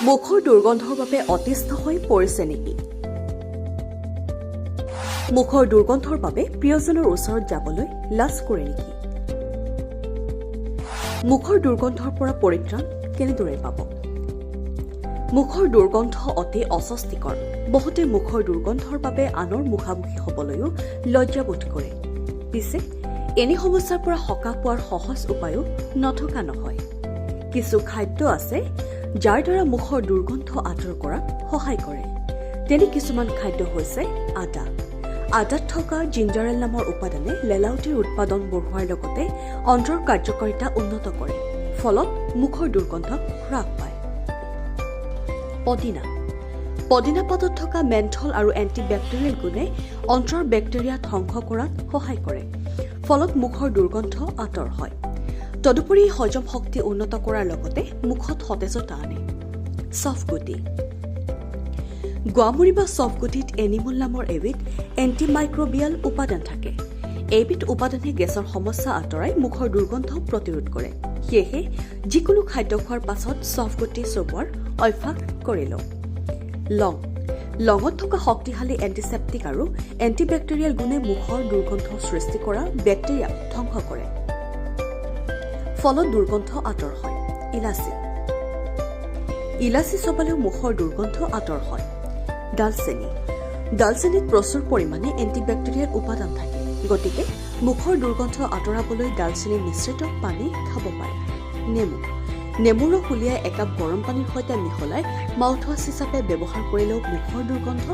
মুখৰ দুৰ্গন্ধৰ বাবে অতিষ্ঠ হৈ পৰিছে নেকি? মুখৰ দুৰ্গন্ধৰ বাবে প্ৰিয়জনৰ ওচৰত যাবলৈ লাজ কৰে নেকি? মুখৰ দুৰ্গন্ধৰ পৰা পৰিত্ৰাণ কেনেদৰে পাব? মুখৰ দুৰ্গন্ধ অতি অস্বস্তিকৰ। বহুতে মুখৰ দুৰ্গন্ধৰ বাবে আনৰ মুখামুখি হ'বলৈও লজ্জাবোধ কৰে। পিছে এনে সমস্যাৰ পৰা সকাহ পোৱাৰ সহজ উপায়ো নথকা নহয়। কিছু খাদ্য আছে যাৰ দ্বাৰা মুখৰ দুৰ্গন্ধ আঁতৰ কৰাত সহায় কৰে। তেনে কিছুমান খাদ্য হৈছে আদা। আদাত থকা জিঞ্জাৰেল নামৰ উপাদানে লেলাৱতীৰ উৎপাদন বঢ়োৱাৰ লগতে অন্ত্ৰৰ কাৰ্যকাৰিতা উন্নত কৰে, ফলত মুখৰ দুৰ্গন্ধ হ্ৰাস পায়। পদিনা। পদিনা পাতত থকা মেন্থল আৰু এণ্টিবেক্টেৰিয়েল গুণে অন্ত্ৰৰ বেক্টেৰিয়া ধ্বংস কৰাত সহায় কৰে, ফলত মুখৰ দুৰ্গন্ধ আঁতৰ হয়। তদুপৰি হজম শক্তি উন্নত কৰাৰ লগতে মুখত সতেজতা আনে। চফগুটি। গোৱামুৰি বা চফগুটিত এনিমল নামৰ এবিধ এণ্টিমাইক্ৰবিয়েল উপাদান থাকে। এইবিধ উপাদানে গেছৰ সমস্যা আঁতৰাই মুখৰ দুৰ্গন্ধ প্ৰতিৰোধ কৰে। সেয়েহে যিকোনো খাদ্য খোৱাৰ পাছত চফগুটি চবোৱাৰ অভ্যাস কৰি লওক। লং। লঙত থকা শক্তিশালী এণ্টিছেপ্টিক আৰু এণ্টিবেক্টেৰিয়েল গুণে মুখৰ দুৰ্গন্ধ সৃষ্টি কৰা বেক্টেৰিয়াক ধ্বংস কৰে, ফলত দুৰ্গন্ধ আঁতৰ হয়। ইলাচি। ইলাচি চবালেও মুখৰ দুৰ্গন্ধ আঁতৰ হয়। ডালচেনি। ডালচেনিত প্ৰচুৰ পৰিমাণে এণ্টিবেক্টেৰিয়েল উপাদান থাকে, গতিকে মুখৰ দুৰ্গন্ধ আঁতৰাবলৈ ডালচেনি মিশ্ৰিত পানী খাব পাৰে। নেমু। নেমুৰ ৰস উলিয়াই একাপ গৰম পানীৰ সৈতে মিহলাই মাউথৱাছ হিচাপে ব্যৱহাৰ কৰিলেও মুখৰ দুৰ্গন্ধ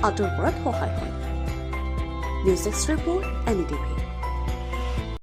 আঁতৰ কৰাত সহায় হয়। News extra report NDTV।